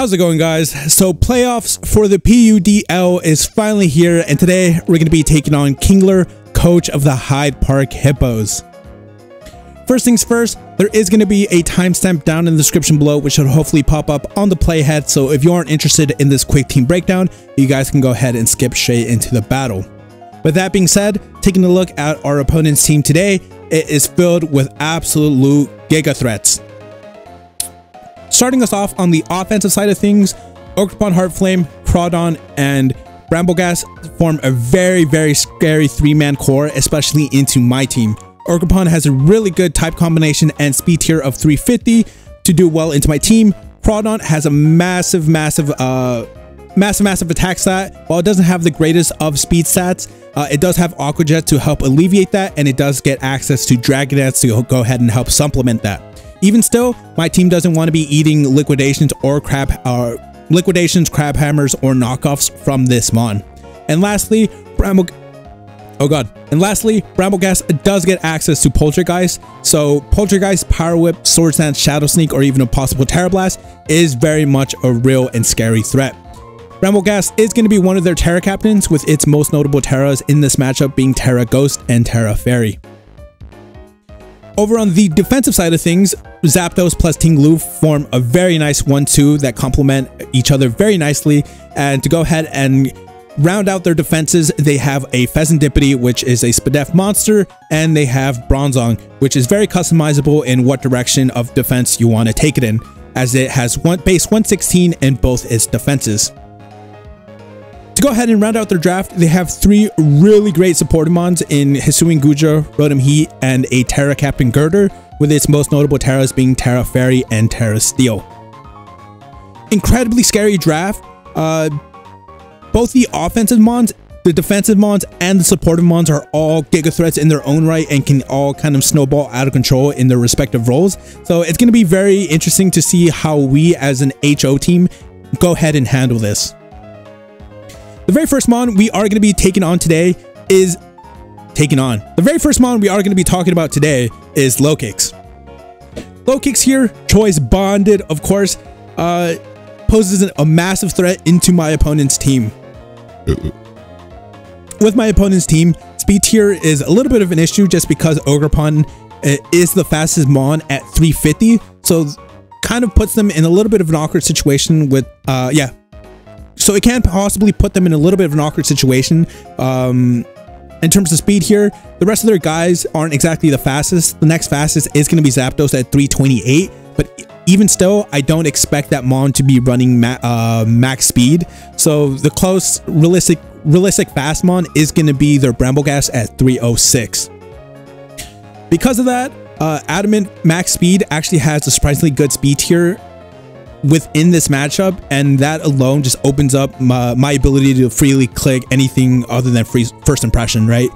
How's it going, guys? So playoffs for the PUDL is finally here, and today we're going to be taking on Kingler, coach of the Hyde Park Hippos. First things first, there is going to be a timestamp down in the description below, which should hopefully pop up on the playhead. So if you aren't interested in this quick team breakdown, you guys can go ahead and skip straight into the battle. With that being said, taking a look at our opponent's team today, it is filled with absolute giga threats. Starting us off on the offensive side of things, Ogerpon Hearthflame, Showdown, and brambleghast form a very scary three-man core, especially into my team. Ogerpon has a really good type combination and speed tier of 350 to do well into my team. Showdown has a massive attack stat. While it doesn't have the greatest of speed stats, it does have Aqua Jet to help alleviate that, and it does get access to Dragon Dance to go ahead and help supplement that. Even still, my team doesn't want to be eating liquidations or crab hammers or knockoffs from this mon. And lastly, brambleghast does get access to poltergheist. So poltergheist, power whip, sword stance, shadow sneak, or even a possible tera blast is very much a real and scary threat. Brambleghast is going to be one of their tera captains, with its most notable teras in this matchup being Tera Ghost and Tera Fairy. Over on the defensive side of things, Zapdos plus Kingler form a very nice 1-2 that complement each other very nicely. And to go ahead and round out their defenses, they have a Fezandipiti, which is a Spadef monster, and they have Bronzong, which is very customizable in what direction of defense you want to take it in, as it has base 116 in both its defenses. To go ahead and round out their draft, they have three really great supported mons in Hisuian Goodra, Rotom Heat, and a Tera Captain Gurrdur, with its most notable teras being Tera Fairy and Tera Steel. Incredibly scary draft. Both the offensive mons, the defensive mons, and the supportive mons are all giga threats in their own right and can all kind of snowball out of control in their respective roles. So it's going to be very interesting to see how we as an HO team go ahead and handle this. The very first mon we are going to be taking on today is Lokix. Lokix here, choice bonded, of course, poses a massive threat into my opponent's team. With my opponent's team, speed tier is a little bit of an issue just because Ogerpon is the fastest mon at 350, so kind of puts them in a little bit of an awkward situation with so it can possibly put them in a little bit of an awkward situation in terms of speed here. The rest of their guys aren't exactly the fastest. The next fastest is going to be Zapdos at 328, but even still, I don't expect that mon to be running max speed. So the close realistic fast mon is going to be their brambleghast at 306. Because of that, Adamant max speed actually has a surprisingly good speed tier within this matchup, and that alone just opens up my ability to freely click anything other than first impression, right?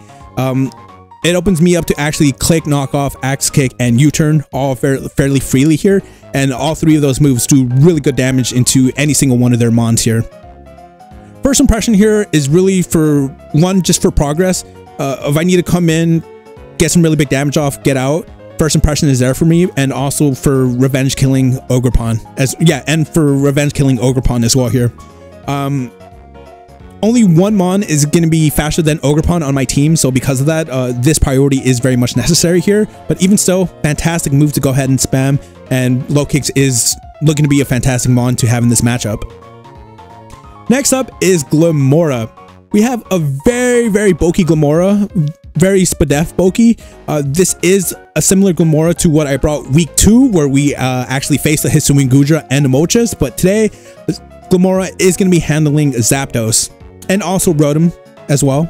It opens me up to actually click, knock off, axe kick, and U-turn all fairly freely here, and all three of those moves do really good damage into any single one of their mons here. First impression here is really just for progress. If I need to come in, get some really big damage off, get out, first impression is there for me, and also for revenge killing Ogerpon as well here. Only one mon is going to be faster than Ogerpon on my team, so because of that, this priority is very much necessary here. But even still, fantastic move to go ahead and spam, and Lokix is looking to be a fantastic mon to have in this matchup. Next up is Glimmora. We have a very bulky Glimmora, very Spadef bulky. This is a similar Glimmora to what I brought week 2, where we actually faced the Hisuian Goodra and Emochas, but today Glimmora is going to be handling Zapdos and also Rotom as well.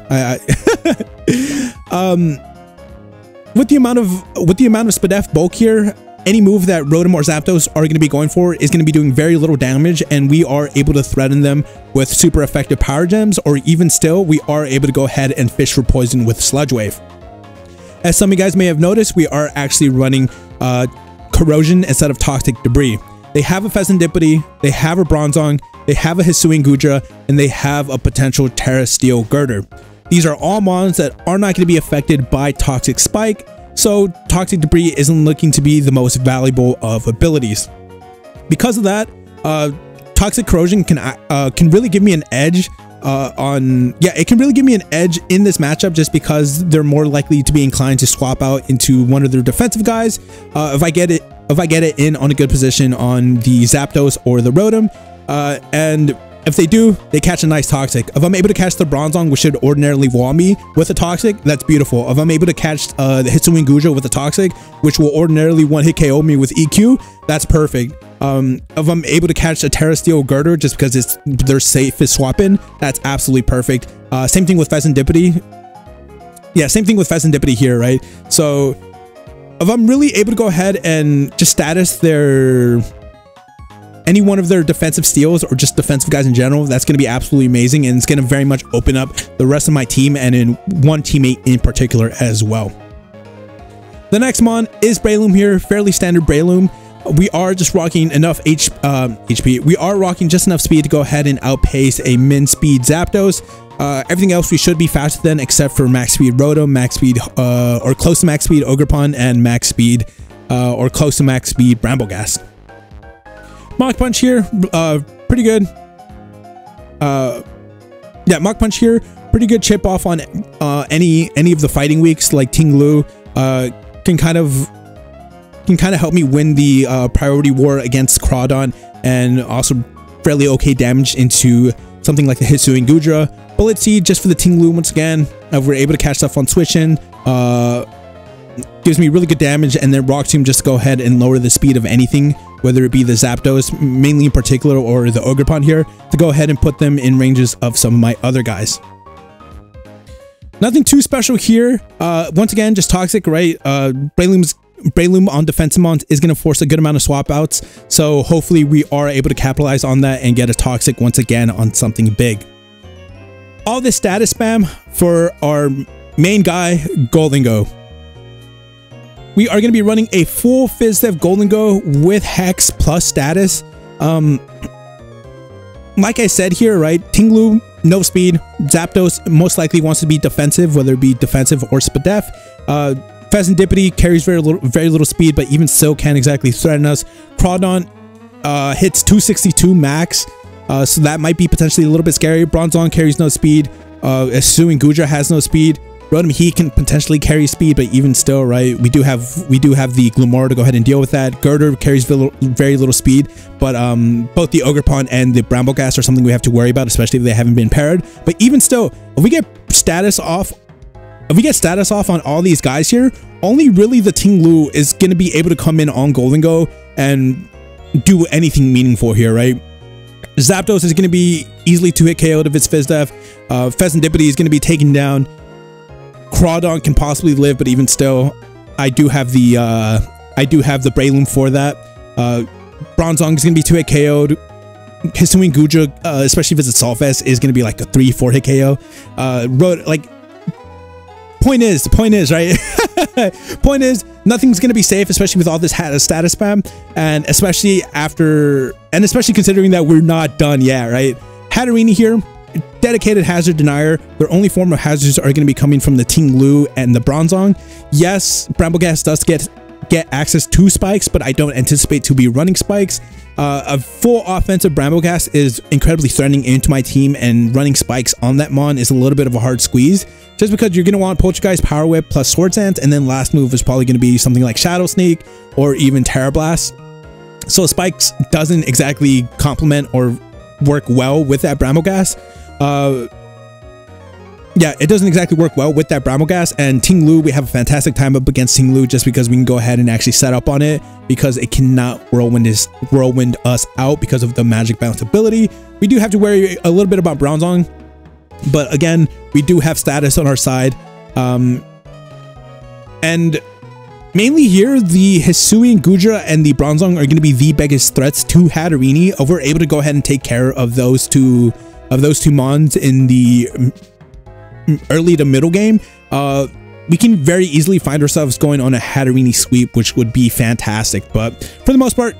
With the amount of Spadef bulk here, any move that Rotom or Zapdos are going to be going for is going to be doing very little damage, and we are able to threaten them with super effective power gems, or even still, we are able to go ahead and fish for poison with Sludge Wave. As some of you guys may have noticed, we are actually running Corrosion instead of Toxic Debris. They have a Fezandipiti, they have a Bronzong, they have a Hisuian Goodra, and they have a potential Tera Steel Gurrdur. These are all mons that are not going to be affected by Toxic Spike, so Toxic Debris isn't looking to be the most valuable of abilities. Because of that, Toxic Corrosion can really give me an edge it can really give me an edge in this matchup, just because they're more likely to be inclined to swap out into one of their defensive guys if I get it in on a good position on the Zapdos or the Rotom, and if they do, they catch a nice Toxic. If I'm able to catch the Bronzong, which should ordinarily wall me with a Toxic, that's beautiful. If I'm able to catch the Hisuian Goodra with a Toxic, which will ordinarily one-hit KO me with EQ, that's perfect. If I'm able to catch a Tera Steel Gurrdur just because they're safest swap-in, that's absolutely perfect. Same thing with Fezandipiti. Yeah, same thing with Fezandipiti here, right? So if I'm really able to go ahead and just status any one of their defensive steals or just defensive guys in general, that's going to be absolutely amazing, and it's going to very much open up the rest of my team, and in one teammate in particular as well. The next mon is Breloom here, fairly standard Breloom. We are just rocking enough HP. We are rocking just enough speed to go ahead and outpace a min speed Zapdos. Everything else we should be faster than, except for max speed Rotom, max speed or close to max speed Ogerpon, and max speed or close to max speed Brambleghast. Mach Punch here, pretty good. Yeah, Mach Punch here, pretty good chip off on any of the fighting weeks, like Kingler. Can kind of help me win the priority war against Crawdon, and also fairly okay damage into something like the Hisuian Goodra. Bullet Seed just for the Kingler once again. If we're able to catch stuff on switching, gives me really good damage, and then Rock Tomb just to go ahead and lower the speed of anything, whether it be the Zapdos, mainly in particular, or the Ogerpon here, to go ahead and put them in ranges of some of my other guys. Nothing too special here. Once again, just Toxic, right? Breloom on defensive mons is going to force a good amount of swap outs, so hopefully we are able to capitalize on that and get a Toxic once again on something big. All this status spam for our main guy, Gholdengo. We are going to be running a full Fizdev Gholdengo with Hex plus status. Like I said here, right? Kingler, no speed. Zapdos most likely wants to be defensive, whether it be defensive or Spadef. Fezandipiti carries very little speed, but even still can't exactly threaten us. Crawdon hits 262 max, so that might be potentially a little bit scary. Bronzong carries no speed. Hisuian Goodra has no speed. Rotom, he can potentially carry speed, but even still, right, we do have the Glimmora to go ahead and deal with that. Gurrdur carries very little speed, but both the Ogerpon and the Brambleghast are something we have to worry about, especially if they haven't been paired. But even still, if we get status off on all these guys here, only really the Kingler is going to be able to come in on Gholdengo and do anything meaningful here, right? Zapdos is going to be easily 2-hit KO'd if it's Fizdev. Fezandipiti is going to be taken down. Crawdon can possibly live, but even still, I do have the Breloom for that. Bronzong is going to be 2-hit KO'd. Hisuian Goodra, especially if it's a Sulfest, is going to be like a 3-4 hit KO. Point is, right? Point is, nothing's going to be safe, especially with all this status spam, and especially considering that we're not done yet, right? Hatterene here, dedicated hazard denier. Their only form of hazards are going to be coming from the Kingler and the Bronzong. Yes, Brambleghast does get access to spikes, but I don't anticipate to be running spikes. A full offensive Brambleghast is incredibly threatening into my team, and running spikes on that mon is a little bit of a hard squeeze, just because you're going to want Poltergeist, Power Whip plus Swords Dance, and then last move is probably going to be something like Shadow Sneak or even Tera Blast. So spikes doesn't exactly complement or work well with that Brambleghast. Yeah, it doesn't exactly work well with that Brambleghast, and Kingler, we have a fantastic time up against Kingler just because we can go ahead and actually set up on it, because it cannot whirlwind us out because of the magic bounce ability. We do have to worry a little bit about Bronzong, but again, we do have status on our side. And mainly here, the Hisuian Goodra and the Bronzong are going to be the biggest threats to Hatterene. If we're able to go ahead and take care of those two mons in the early to middle game, we can very easily find ourselves going on a Hatterene sweep, which would be fantastic. But for the most part,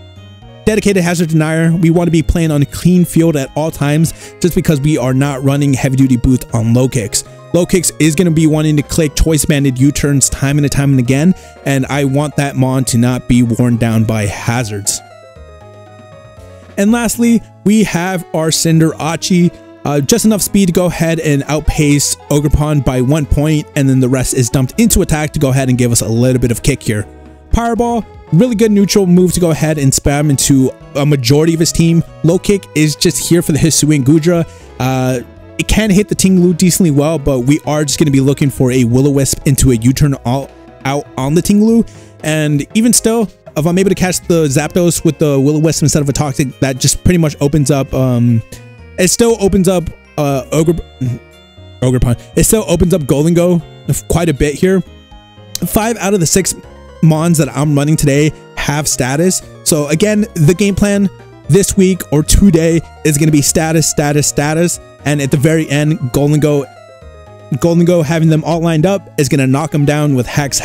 dedicated hazard denier. We want to be playing on a clean field at all times, just because we are not running heavy duty boost on low kicks. Low kicks is going to be wanting to click choice banded U-turns time and again, and I want that mon to not be worn down by hazards. And lastly, we have our Cinder Achi. Just enough speed to go ahead and outpace Ogerpon by 1 point, and then the rest is dumped into attack to go ahead and give us a little bit of kick here. Powerball, really good neutral move to go ahead and spam into a majority of his team. Low kick is just here for the Hisuian Goodra. It can hit the Tinglu decently well, but we are just going to be looking for a Will-O-Wisp into a U-turn out on the Tinglu. And even still, if I'm able to catch the Zapdos with the Will-O-Wisp instead of a Toxic, that just pretty much opens up it still opens up Ogerpon. It still opens up Golden Go quite a bit here. 5 out of the 6 mons that I'm running today have status. So again, the game plan this week or today is going to be status, status, status, and at the very end, Golden Go having them all lined up is going to knock them down with hacks.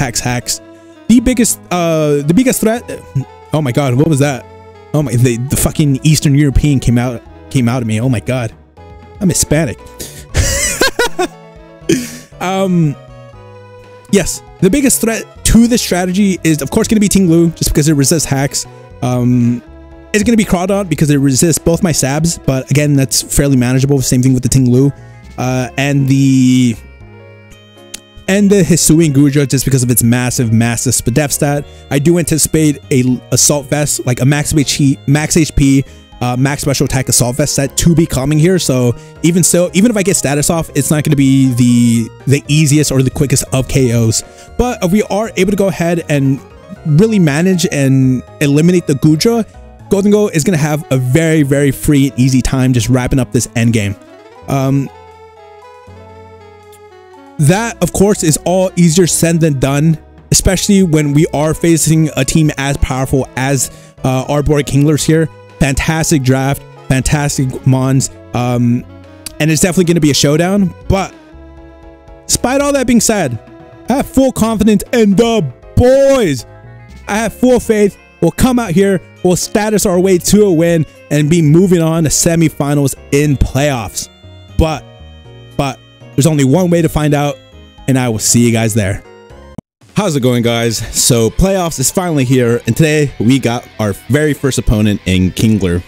The biggest threat. Oh my god, what was that? Oh my, the fucking Eastern European came out of me. Oh my god, I'm Hispanic. Yes, the biggest threat to this strategy is of course going to be Tinglu, just because it resists hacks. It's going to be Crawdaunt because it resists both my Sabs, but again, that's fairly manageable. Same thing with the Tinglu, and the Hisuian Goodra, just because of its massive def stat. I do anticipate a Assault Vest, like a max HP, max special attack Assault Vest set to be coming here. So even if I get status off, it's not going to be the easiest or the quickest of KOs. But if we are able to go ahead and really manage and eliminate the Goodra, Golden Go is going to have a very, very free and easy time just wrapping up this end game. That, of course, is all easier said than done, especially when we are facing a team as powerful as our boy Kinglers here. Fantastic draft, fantastic mons, and it's definitely going to be a showdown. But despite all that being said, I have full confidence in the boys. I have full faith. We'll come out here, we'll status our way to a win, and be moving on to semifinals in playoffs. But there's only one way to find out, and I will see you guys there. How's it going, guys? So playoffs is finally here, and today we got our very first opponent in Kingler.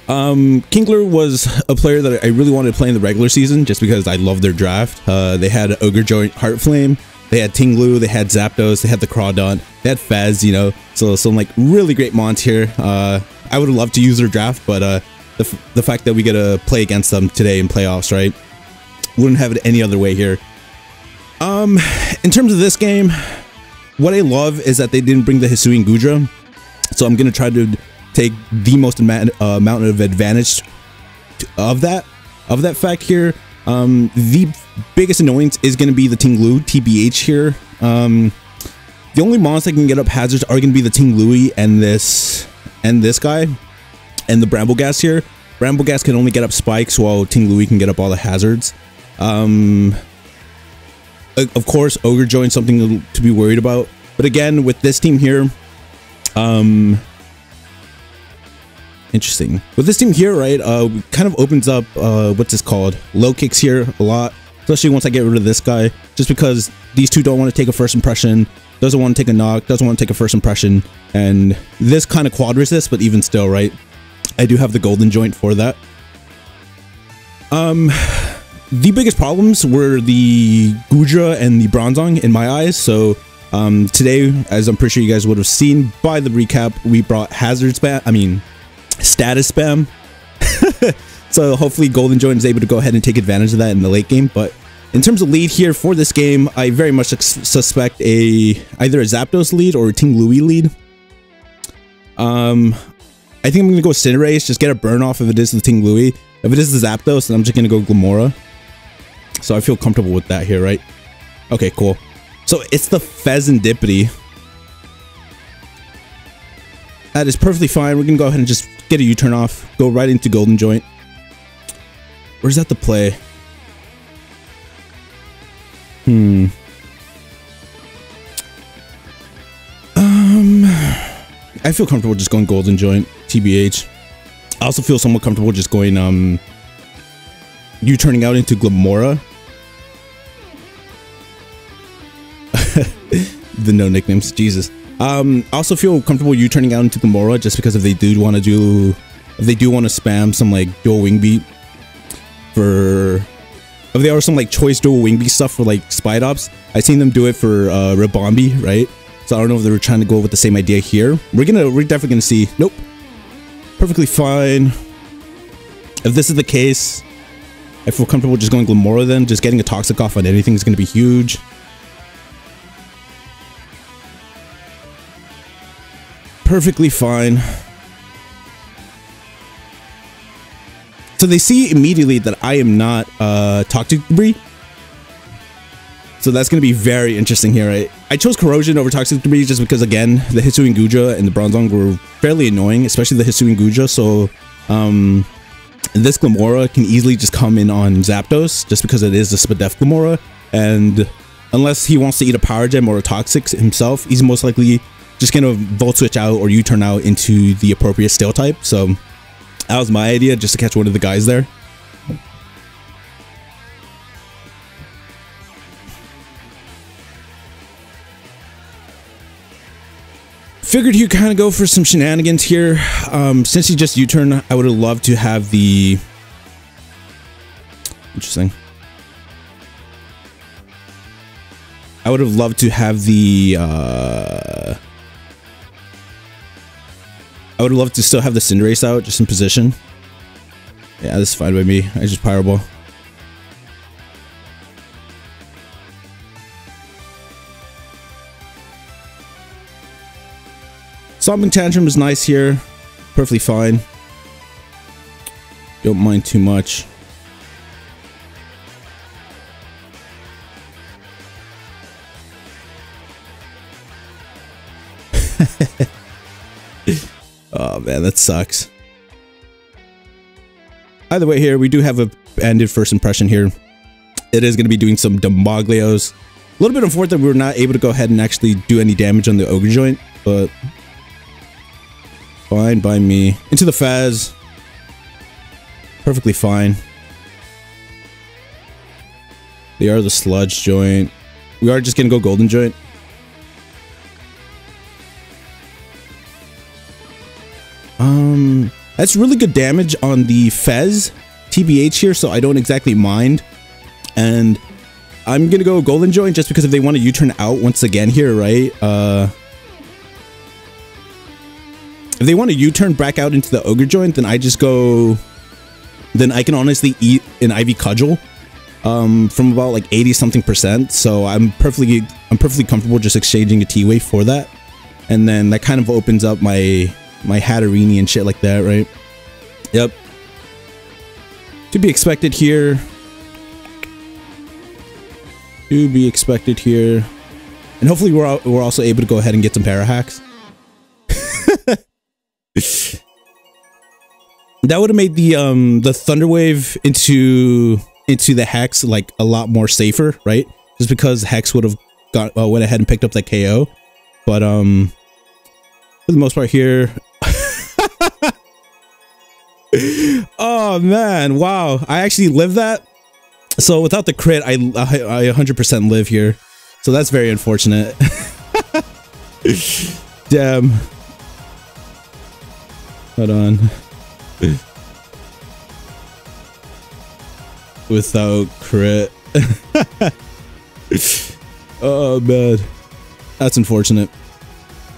Kingler was a player that I really wanted to play in the regular season just because I love their draft. They had Ogerpon Hearthflame, they had Tinglu, they had Zapdos, they had the Crawdaunt, they had Fez, you know, so some like really great mons here. I would have loved to use their draft, but the fact that we get to play against them today in playoffs, right? Wouldn't have it any other way here. In terms of this game, what I love is that they didn't bring the Hisuian Goodra, so I'm gonna try to take the most amount of advantage of that fact here. The biggest annoyance is gonna be the Tinglu, TBH here. The only mons that can get up hazards are gonna be the Tinglu and this guy, and the brambleghast here. Brambleghast can only get up spikes, while Tinglu can get up all the hazards. Of course, Ogerpon something to be worried about, but again, with this team here, interesting. With this team here, right, kind of opens up what's this called, low kicks here a lot, especially once I get rid of this guy, just because these two don't want to take a first impression, doesn't want to take a knock, doesn't want to take a first impression, and this kind of quad resists, but even still, right, I do have the golden joint for that. The biggest problems were the Goodra and the Bronzong in my eyes. So today, as I'm pretty sure you guys would have seen by the recap, we brought hazard spam, status spam. So hopefully Golden Joint is able to go ahead and take advantage of that in the late game. But in terms of lead here for this game, I very much suspect either a Zapdos lead or a Tinglu lead. I think I'm going to go Cinderace, just get a burn off if it is the Tinglu. If it is the Zapdos, then I'm just going to go Glimmora. So I feel comfortable with that here, right? Okay, cool. So it's the Fezandipiti. That is perfectly fine. We're going to go ahead and just get a U-turn off. Go right into Golden Joint. Where's that the play? I feel comfortable just going Golden Joint, TBH. I also feel somewhat comfortable just going U-turning out into Glimmora. the no nicknames. Jesus. I also feel comfortable you turning out into Gamora just because if they do want to spam some like dual wing beat for, if they are some like choice dual wing beat stuff for like Spidops, I've seen them do it for Rabombi, right? So I don't know if they were trying to go with the same idea here. We're definitely gonna see. Nope. Perfectly fine. If this is the case, I feel comfortable just going Gamora then. Just getting a Toxic off on anything is gonna be huge. Perfectly fine. So they see immediately that I am not Toxic Debris. So that's going to be very interesting here, right? I chose Corrosion over Toxic Debris just because, again, the Hisuian Goodra and the Bronzong were fairly annoying, especially the Hisuian Goodra. So this Gamora can easily just come in on Zapdos just because it is a Spadef Gamora. And unless he wants to eat a Power Gem or a Toxic himself, he's most likely just going to Volt Switch out or U-turn out into the appropriate Steel type. So that was my idea, just to catch one of the guys there. Figured you kind of go for some shenanigans here. Since he just U-turn, I would have loved to have the... Interesting. I would have loved to have the... I would have loved to still have the Cinderace out, just in position. Yeah, this is fine by me. I just Pyro Ball. Stomping Tantrum is nice here. Perfectly fine. Don't mind too much. Oh man, that sucks. Either way here, we do have a banded first impression here. It is going to be doing some Demoglios. A little bit unfortunate we were not able to go ahead and actually do any damage on the Ogre Joint, but... fine by me. Into the Faz. Perfectly fine. They are the Sludge Joint. We are just gonna go Golden Joint. That's really good damage on the Fez TBH here, so I don't exactly mind. And I'm gonna go Golden Joint just because if they want to U-turn out once again here, right? If they want to U-turn back out into the Ogre Joint, then I just go... Then I can honestly eat an Ivy Cudgel from about like 80-something%. So I'm perfectly comfortable just exchanging a T-Wave for that. And then that kind of opens up my Hatterini and shit like that, right? Yep. To be expected here. To be expected here. And hopefully we're also able to go ahead and get some para hacks. That would have made the Thunder Wave into the Hex like a lot more safer, right? Just because Hex would have went ahead and picked up that KO. But for the most part here. Oh man, wow! I actually lived that. So without the crit, I 100% live here. So that's very unfortunate. Damn. Hold on. Without crit. Oh man. That's unfortunate.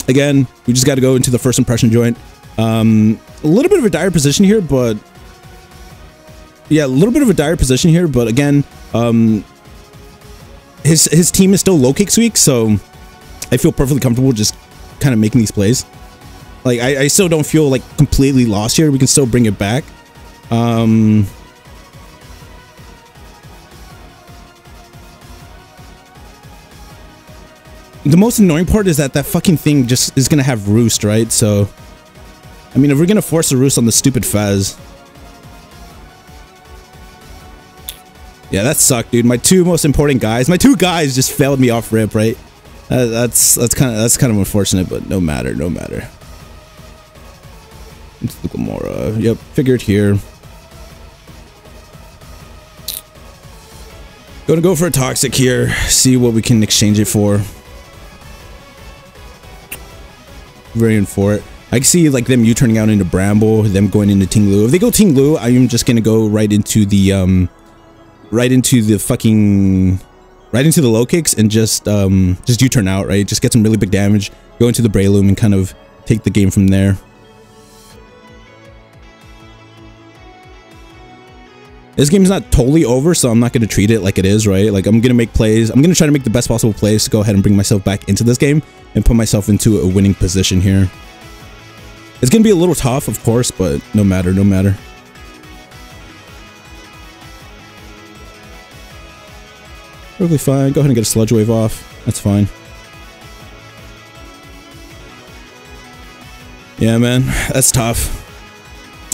Again, we just got to go into the first impression joint. A little bit of a dire position here, but... Yeah, a little bit of a dire position here, but again, his team is still low kicks weak, so I feel perfectly comfortable just kind of making these plays. Like, I still don't feel like completely lost here. We can still bring it back. The most annoying part is that fucking thing just is gonna have Roost, right? So, I mean, if we're gonna force a Roost on the stupid Fez. Yeah, that sucked, dude. My two most important guys, my two guys just failed me off rip, right? That's kind of unfortunate, but no matter. Into the Gamora. Yep, figured here. Gonna go for a Toxic here. See what we can exchange it for. Very in for it. I can see like them turning out into Bramble, them going into Tinglu. If they go Tinglu, I am just gonna go right into the low kicks and just U-turn out, right? Just get some really big damage, go into the Breloom and kind of take the game from there. This game is not totally over, so I'm not going to treat it like it is, right? Like, I'm going to make plays. I'm going to try to make the best possible plays to go ahead and bring myself back into this game and put myself into a winning position here. It's going to be a little tough, of course, but no matter, no matter. Perfectly fine. Go ahead and get a Sludge Wave off. That's fine. Yeah, man. That's tough.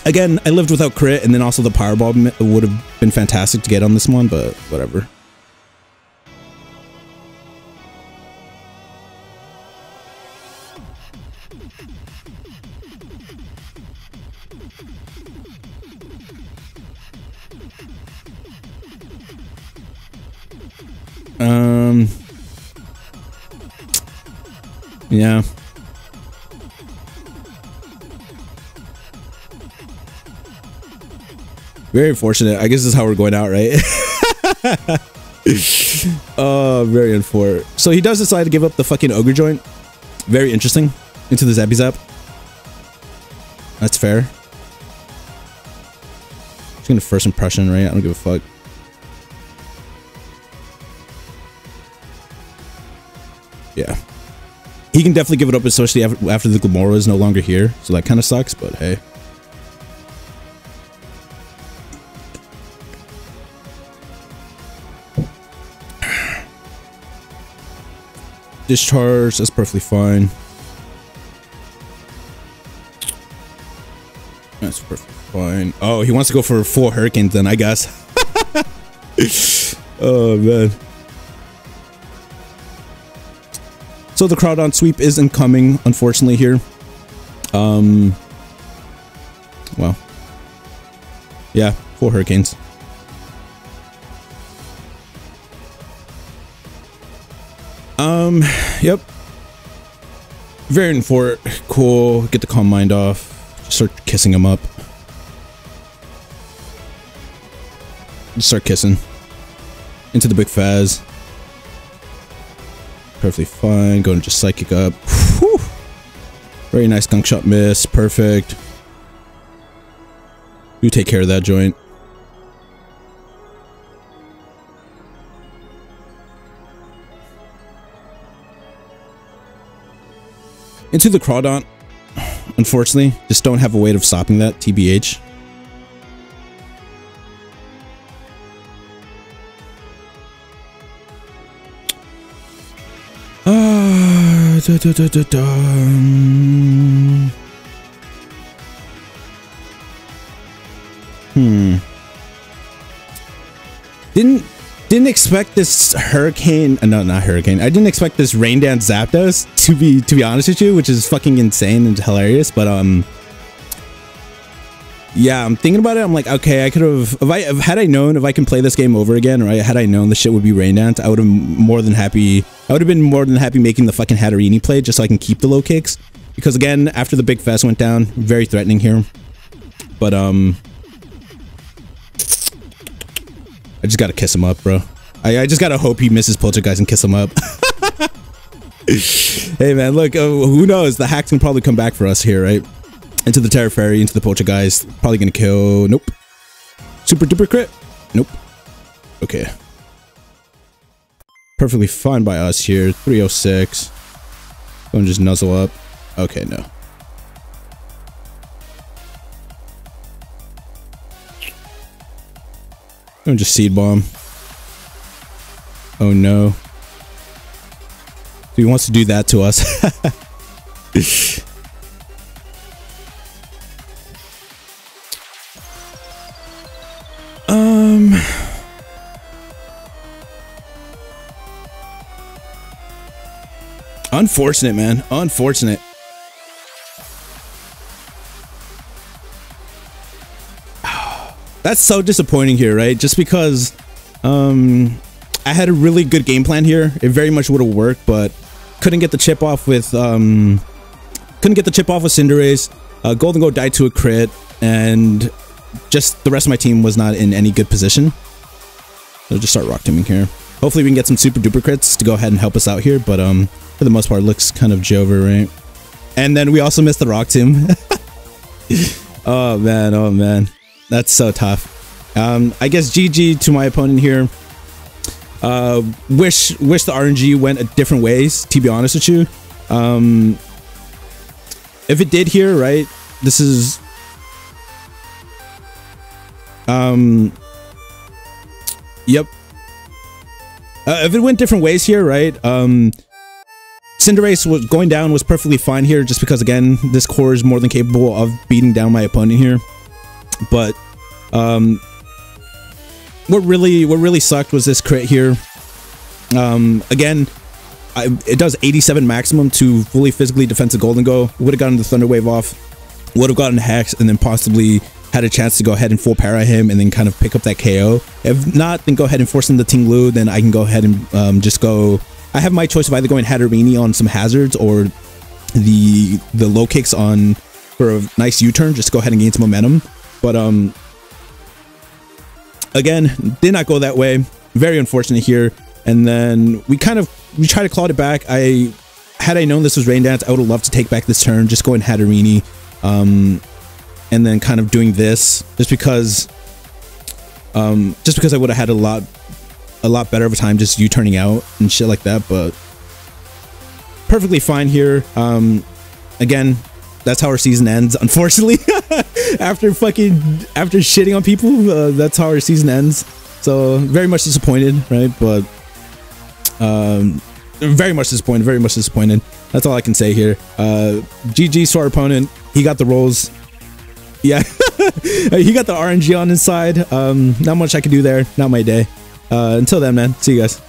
Again, I lived without crit, and then also the Powerball would have been fantastic to get on this one, but whatever. Yeah. Very unfortunate. I guess this is how we're going out, right? Oh, very unfortunate. So he does decide to give up the fucking Ogre Joint. Very interesting. Into the Zappy Zap. That's fair. Just gonna first impression, right? I don't give a fuck. Yeah. He can definitely give it up, especially after the Glimmora is no longer here. So that kind of sucks, but hey. Discharge, that's perfectly fine. That's perfectly fine. Oh, he wants to go for 4 Hurricanes then, I guess. Oh, man. So the Crowdon sweep is incoming, unfortunately, here. Well. Yeah, 4 Hurricanes. Yep. Very in for it. Cool. Get the Calm Mind off. Just start kissing him up. Just start kissing. Into the big Faz. Perfectly fine. Go and just Psychic up. Whew. Very nice Gunk Shot miss. Perfect. You take care of that joint. Into the Crawdaunt, unfortunately, just don't have a way of stopping that, TBH. Didn't expect this Hurricane, no, not Hurricane. I didn't expect this Rain Dance Zapdos to be honest with you, which is fucking insane and hilarious. But yeah, I'm thinking about it. I'm like, okay, I could have, had I known if I can play this game over again, right? Had I known the shit would be Rain Dance, I would have been more than happy making the fucking Hatterini play just so I can keep the low kicks. Because again, after the big fest went down, very threatening here. But I just gotta kiss him up, bro. I just gotta hope he misses Poltergeist and kiss him up. Hey, man, look, who knows? The hacks can probably come back for us here, right? Into the Terra Fairy, into the Poltergeist. Probably gonna kill. Nope. Super duper crit. Nope. Okay. Perfectly fine by us here. 306. Go and just nuzzle up. Okay, no. Go and just Seed Bomb. Oh no. He wants to do that to us. Unfortunate, man. Unfortunate. That's so disappointing here, right? Just because I had a really good game plan here. It very much would have worked, but couldn't get the chip off with couldn't get the chip off with Cinderace. Golden Goat died to a crit, and just the rest of my team was not in any good position. So just start rock teaming here. Hopefully we can get some super duper crits to go ahead and help us out here, but for the most part, it looks kind of Jover, right? And then we also missed the rock tomb. Oh man, that's so tough. I guess GG to my opponent here. Wish the RNG went different ways, to be honest with you. If it did here, right, this is yep. If it went different ways here, right, Cinderace was going down was perfectly fine here, just because again this core is more than capable of beating down my opponent here. But what really sucked was this crit here. Again, it does 87 maximum to fully physically defensive Golden Go. Would have gotten the Thunder Wave off, would have gotten Hex, and then possibly had a chance to go ahead and full para him and then kind of pick up that KO. If not, then go ahead and force him to Tinglu. Then I can go ahead and just go. I have my choice of either going Hatterini on some hazards or the low kicks on for a nice U-turn, just to go ahead and gain some momentum. But again, did not go that way. Very unfortunate here. And then we tried to claw it back. Had I known this was Rain Dance, I would have loved to take back this turn, just going Hatterini, and then kind of doing this, just because I would have had a lot better of a time just U-turning out and shit like that. But perfectly fine here. Again, that's how our season ends, unfortunately. after shitting on people, that's how our season ends. So very much disappointed, right? But very much disappointed. That's all I can say here. GG to our opponent. He got the rolls. Yeah, he got the RNG on his side. Not much I can do there. Not my day. Until then, man. See you guys.